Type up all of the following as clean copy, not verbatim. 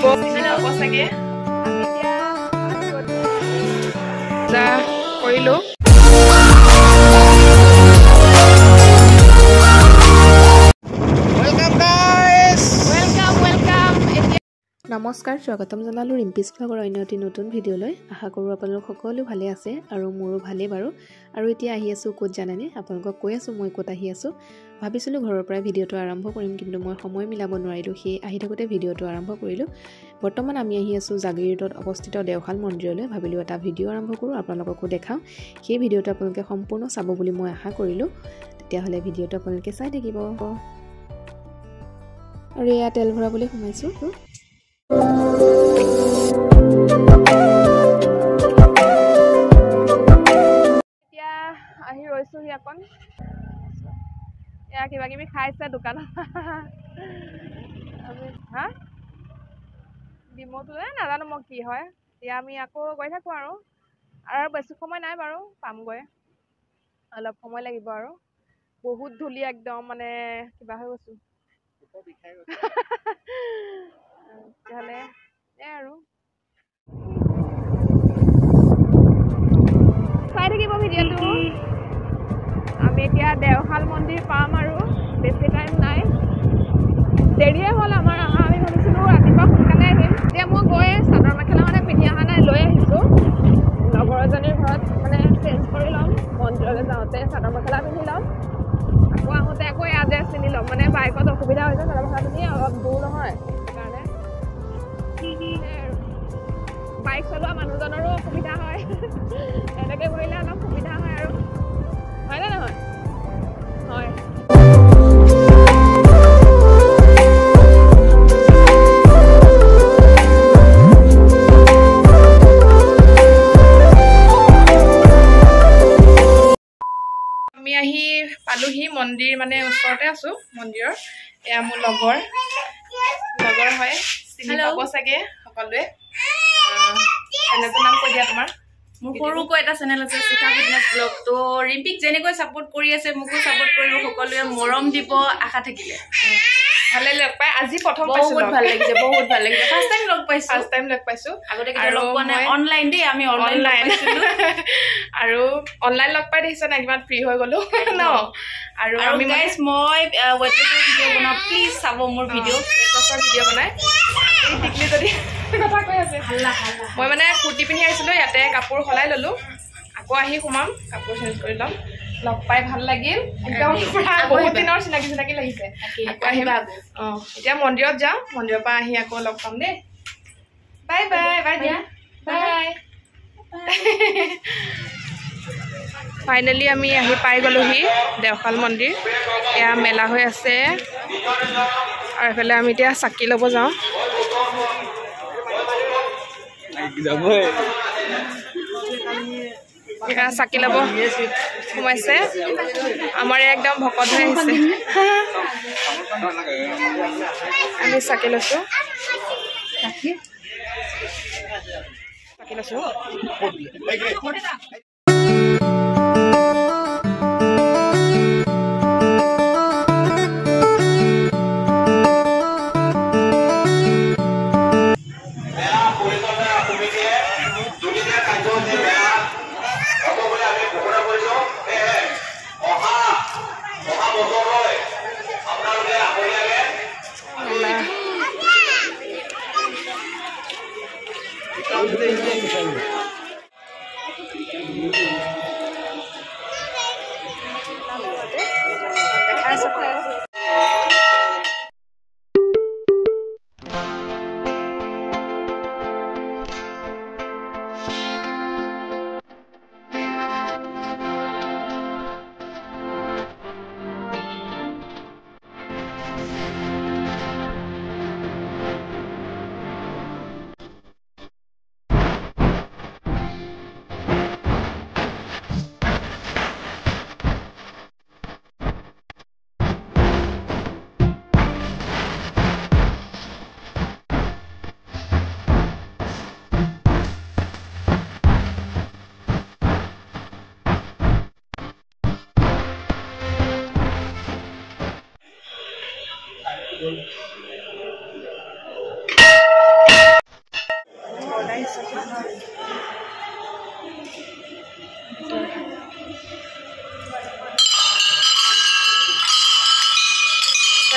হ'ব চাগে আমি এতিয়া যা কৰিলো নমস্কাৰ স্বাগতম জনালো ৰিম্পিছ ব্লগৰ অন্য এটি নতুন ভিডিঅ'লৈ আশা কৰোঁ আপোনালোক সকলো ভালে আছে আৰু মোৰো ভালেই বাৰু আৰু এতিয়া আহি আছোঁ ক'ত জানেনে আপোনালোকক কৈ আছোঁ মই ক'ত আহি আছোঁ ভাবিছিলোঁ ঘৰৰ পৰা ভিডিঅ'টো আৰম্ভ কৰিম কিন্তু মই সময় মিলাব নোৱাৰিলোঁ সেই আহি থাকোঁতে ভিডিঅ'টো আৰম্ভ কৰিলোঁ বৰ্তমান আমি আহি আছোঁ জাগিৰোডত অৱস্থিত দেওশাল মন্দিৰলৈ ভাবিলোঁ এটা ভিডিঅ' আৰম্ভ কৰোঁ আপোনালোককো দেখাওঁ সেই ভিডিঅ'টো আপোনালোকে সম্পূৰ্ণ চাব বুলি মই আশা কৰিলোঁ তেতিয়াহ'লে ভিডিঅ'টো আপোনালোকে চাই থাকিব আৰু এয়া তেল ভৰাবলৈ সোমাইছোঁ এতিয়া আহি ৰৈছোহি অকণ এয়া কিবা কিবি খাইছে দোকানত হা ডিমটো নাজানো মই কি হয় এতিয়া আমি আকৌ গৈ থাকোঁ আৰু বেছি সময় নাই বাৰু পামগৈ অলপ সময় লাগিব আৰু বহুত ধূলি একদম মানে কিবা হৈ গৈছোঁ তেতিয়াহ'লে আৰু চাই থাকিব ভিডিঅ'টো আমি এতিয়া দেওশাল মন্দিৰ পাম আৰু বেছি টাইম নাই দেৰিয়ে হ'ল আমাৰ অহা আমি ভাবিছিলোঁ ৰাতিপুৱা সোনকালে আহিম এতিয়া মই গৈ চাদৰ মেখেলা মানে পিন্ধি অহা নাই লৈ আহিছোঁ লগৰ এজনীৰ ঘৰত মানে চেঞ্জ কৰি ল'ম মন্দিৰলৈ যাওঁতে চাদৰ মেখেলা পিন্ধি ল'ম আকৌ আহোঁতে আকৌ এয়া ড্ৰেছ পিন্ধি ল'ম মানে বাইকত অসুবিধা হৈছে চাদৰ মেখেলা পিন্ধি অলপ দূৰ নহয় সেইকাৰণে বাইক চলোৱা মানুহজনৰো অসুবিধা হয় এনেকৈ কৰিলে অলপ সুবিধা হয় আৰু হয়নে নহয় হয় আমি আহি পালোহি মন্দিৰ মানে ওচৰতে আছোঁ মন্দিৰৰ এয়া মোৰ লগৰ হয় চিনি পাব চাগে সকলোৱে চেনেলটোৰ নাম কৈ দিয়া তোমাৰ মোৰ সৰুকৈ এটা চেনেল আছে শিখা ফিটনেছ ব্লগ তো ৰিম্পিক যেনেকৈ ছাপোৰ্ট কৰি আছে মোকো ছাপোৰ্ট কৰিব সকলোৱে মৰম দিব আশা থাকিলে ভালে লগ পাই আজি প্ৰথম বহুত ভাল লাগিছে ফাৰ্ষ্ট টাইম লগ পাইছো আগতে কেতিয়া লগ পোৱা নাই অনলাইন দেই আমি অনলাইন আৰু অনলাইন লগ পাই দেখিছ না কিমান ফ্ৰী হৈ গ'লো ন আৰু আমি গাইজ মই ৱেট লছৰ ভিডিঅ' বনাওঁ প্লিজ চাব মোৰ ভিডিঅ' বনাই এই টিকলি যদি কথা কৈ আছে মই মানে কুৰ্তি পিন্ধি আহিছিলোঁ ইয়াতে কাপোৰ সলাই ল'লোঁ আকৌ আহি সোমাম কাপোৰ চেঞ্জ কৰি ল'ম লগ পাই ভাল লাগিল একদম বহুত দিনৰ চিনাকি লাগিছে এতিয়া মন্দিৰত যাওঁ মন্দিৰৰ পৰা আহি আকৌ লগ পাম দেই বাই বাই বাই দিয়া বাই ফাইনেলি আমি আহি পাই গ'লোহি দেওশাল মন্দিৰ এয়া মেলা হৈ আছে আৰু এইফালে আমি এতিয়া চাকি ল'ব যাওঁ চাকি ল'ব সোমাইছে আমাৰ একদম ভকত হৈ আহিছে আমি চাকি লৈছোঁ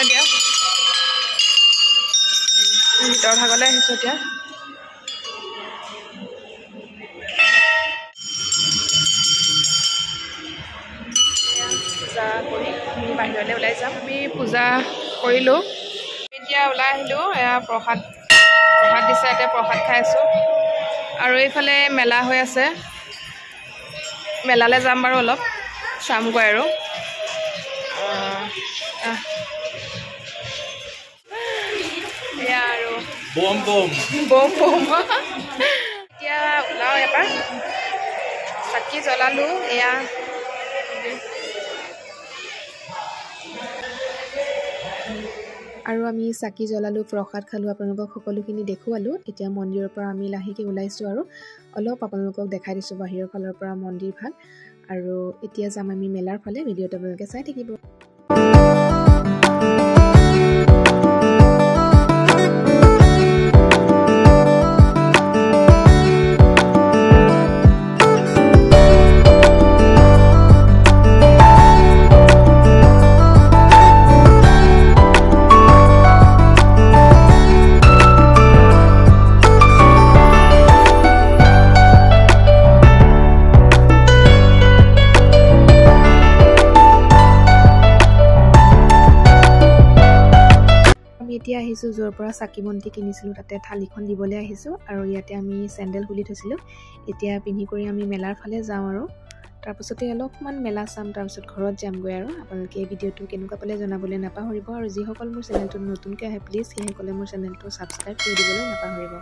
দিয়া ভিতৰ ভাগলৈ আহিছোঁ এতিয়া পূজা কৰি আমি বাহিৰলৈ ওলাই যাম আমি পূজা কৰিলোঁ এতিয়া ওলাই আহিলোঁ এয়া প্ৰসাদ দিছে এতিয়া প্ৰসাদ খাই আছোঁ আৰু এইফালে মেলা হৈ আছে মেলালৈ যাম বাৰু অলপ চামগৈ আৰু এয়া আৰু বম এতিয়া ওলাওঁ এবাৰ চাকি জ্বলালোঁ এয়া আৰু আমি চাকি জ্বলালোঁ প্ৰসাদ খালোঁ আপোনালোকক সকলোখিনি দেখুৱালোঁ এতিয়া মন্দিৰৰ পৰা আমি লাহেকৈ ওলাইছোঁ আৰু অলপ আপোনালোকক দেখাই দিছোঁ বাহিৰৰ ফালৰ পৰা মন্দিৰ ভাগ আৰু এতিয়া যাম আমি মেলাৰ ফালে ভিডিঅ'টো আপোনালোকে চাই থাকিব এতিয়া আহিছোঁ য'ৰ পৰা চাকি বন্তি কিনিছিলোঁ তাতে থালিখন দিবলৈ আহিছোঁ আৰু ইয়াতে আমি চেণ্ডেল খুলি থৈছিলোঁ এতিয়া পিন্ধি কৰি আমি মেলাৰ ফালে যাওঁ আৰু তাৰপিছতে অলপমান মেলা চাম তাৰপিছত ঘৰত যামগৈ আৰু আপোনালোকে এই ভিডিঅ'টো কেনেকুৱা পালে জনাবলৈ নাপাহৰিব আৰু যিসকল মোৰ চেনেলটোত নতুনকৈ আহে প্লিজ সেইসকলে মোৰ চেনেলটো ছাবস্ক্ৰাইব কৰি দিবলৈ নাপাহৰিব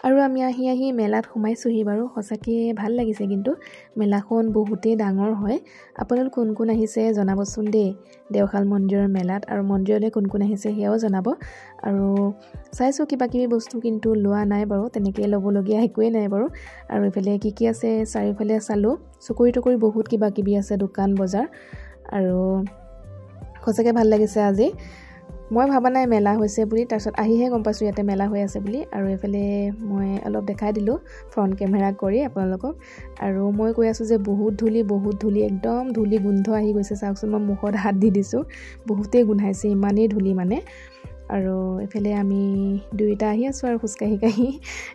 আৰু আমি আহি মেলাত সোমাইছোঁহি বাৰু সঁচাকৈ ভাল লাগিছে কিন্তু মেলাখন বহুতেই ডাঙৰ হয় আপোনালোক কোন কোন আহিছে জনাবচোন দেই দেওশাল মন্দিৰৰ মেলাত আৰু মন্দিৰলৈ কোন কোন আহিছে সেয়াও জনাব আৰু চাইছোঁ কিবা কিবি বস্তু কিন্তু লোৱা নাই বাৰু তেনেকৈ ল'বলগীয়া একোৱেই নাই বাৰু আৰু এইফালে কি আছে চাৰিওফালে চালোঁ চকুৰি টকুৰি বহুত কিবা কিবি আছে দোকান বজাৰ আৰু সঁচাকৈ ভাল লাগিছে আজি মই ভাবা নাই মেলা হৈছে বুলি তাৰপিছত আহিহে গম পাইছোঁ ইয়াতে মেলা হৈ আছে বুলি আৰু এইফালে মই অলপ দেখাই দিলোঁ ফ্ৰণ্ট কেমেৰা কৰি আপোনালোকক আৰু মই কৈ আছোঁ যে বহুত ধূলি একদম ধূলি গোন্ধ আহি গৈছে চাওকচোন মই মুখত হাত দি দিছোঁ বহুতেই গোন্ধাইছে ইমানেই ধূলি মানে আৰু এইফালে আমি দুইটা আহি আছোঁ আৰু খোজকাঢ়ি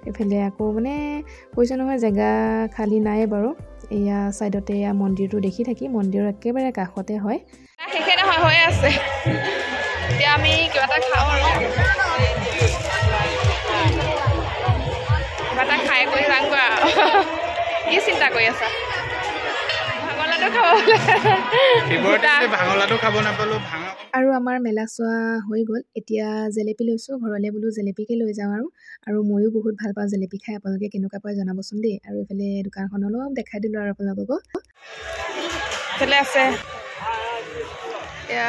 এইফালে আকৌ মানে কৈছোঁ নহয় জেগা খালী নাই বাৰু এয়া ছাইডতে এয়া মন্দিৰটো দেখি থাকি মন্দিৰৰ একেবাৰে কাষতে হয় শেষে নহয় হৈ আছে এতিয়া আমি কিবা এটা খাওঁ আৰু কিবা এটা খাই কৰি যামগৈ আৰু কি চিন্তা কৰি আছা ভাঙৰ লাডু খাব নাপালোঁ আৰু আমাৰ মেলা চোৱা হৈ গ'ল এতিয়া জেলেপি লৈছোঁ ঘৰলৈ বোলো জেলেপিকে লৈ যাওঁ আৰু ময়ো বহুত ভাল পাওঁ জেলেপি খাই আপোনালোকে কেনেকুৱা পায় জনাবচোন দেই আৰু এইফালে দোকানখন অলপ দেখাই দিলোঁ আৰু আপোনালোকক এইফালে আছে এয়া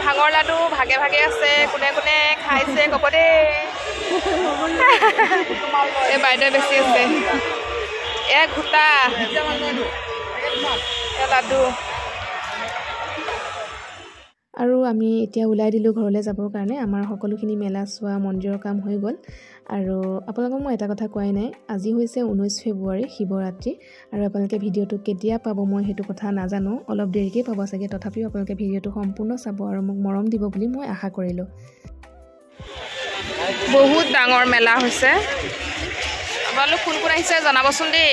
ভাঙৰ লাডু ভাগে ভাগে আছে কোনে কোনে খাইছে ক'ব দেই এই বাইদেউ বেছি আছে এয়া ঘোটা লাডু আৰু আমি এতিয়া ওলাই দিলোঁ ঘৰলৈ যাবৰ কাৰণে আমাৰ সকলোখিনি মেলা চোৱা মন্দিৰৰ কাম হৈ গ'ল আৰু আপোনালোকক মই এটা কথা কোৱাই নাই আজি হৈছে 19 ফেব্ৰুৱাৰী শিৱৰাত্ৰি আৰু আপোনালোকে ভিডিঅ'টো কেতিয়া পাব মই সেইটো কথা নাজানো অলপ দেৰিকৈ পাব চাগে তথাপিও আপোনালোকে ভিডিঅ'টো সম্পূৰ্ণ চাব আৰু মোক মৰম দিব বুলি মই আশা কৰিলোঁ বহুত ডাঙৰ মেলা হৈছে আপোনালোক কোন কোন আহিছে জনাবচোন দেই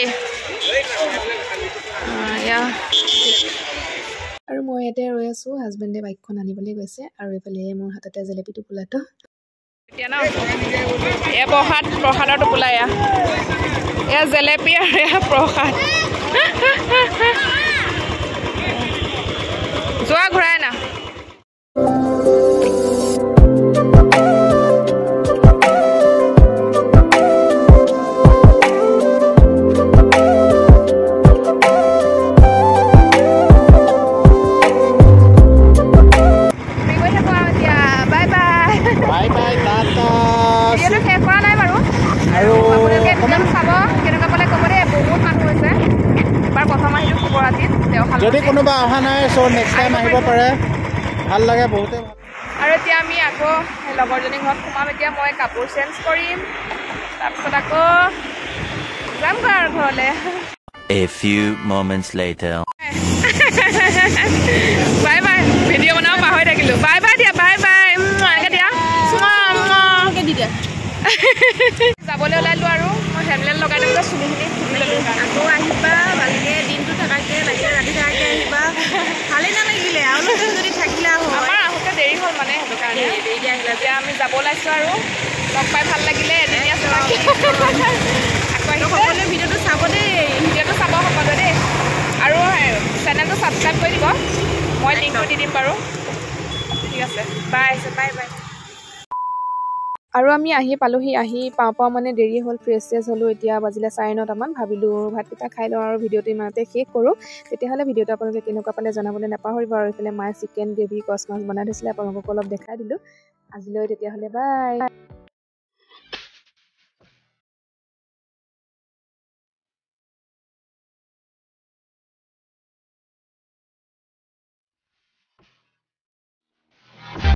আৰু মই ইয়াতে ৰৈ আছোঁ হাজবেণ্ডে বাইকখন আনিবলৈ গৈছে আৰু এইফালে মোৰ হাততে জেলেপি টোপোলাটো এতিয়া ন এয়া প্ৰসাদৰ টোপোলা এয়া জেলেপি আৰু এয়া প্ৰসাদ যোৱা ঘূৰাই না যদি কোনোবা অহা নাই চ' নেক্সট টাইম আহিব পাৰে ভাল লাগে বহুতে আৰু এতিয়া আমি আকৌ লগৰজনী ঘৰত সোমাম এতিয়া মই কাপোৰ চেঞ্জ কৰিম তাৰপিছত আকৌ যাম আৰু ঘৰলৈ A few moments later. Bye bye video' বনাব পাহৰি থাকিলোঁ বাই বাই দিয়া বাই বাই এনেকৈ দিয়া যাবলৈ ওলালোঁ আৰু মই হেমলেট লগাই দিম চুলিখিনি ধুই ল'লোঁ আকৌ আহিবা ভালকৈ দিনটো থকাকৈ লাগিলে ৰাতি থকাকৈ আহিবা ভালেই নালাগিলে আৰু যদি থাকিলে আমাৰ আহোঁতে দেৰি হ'ল মানে সেইটো কাৰণে দেৰি আহিলে এতিয়া আমি যাব ওলাইছোঁ আৰু লগ পাই ভাল লাগিলে এদিনীয়া চলাকি আকৌ সকলোৱে ভিডিঅ'টো চাব দেই ভিডিঅ'টো চাব সকলোৱে দেই আৰু চেনেলটো ছাবস্ক্ৰাইব কৰি দিব মই লিংকটো দি দিম বাৰু ঠিক আছে বাই বাই বাই আৰু আমি আহি পালোহি আহি পাওঁ মানে দেৰি হ'ল ফ্ৰেছ হ'লোঁ এতিয়া বাজিলে 9:30মান ভাবিলোঁ ভাতকেইটা খাই লওঁ আৰু ভিডিঅ'টো ইমানতে শেষ কৰোঁ তেতিয়াহ'লে ভিডিঅ'টো আপোনালোকে কেনেকুৱা পালে জনাবলৈ নাপাহৰিব আৰু এইফালে মায়ে চিকেন গ্ৰেভি কচ মাছ বনাই থৈছিলে আপোনালোকক অলপ দেখাই দিলোঁ আজিলৈ তেতিয়াহ'লে বাই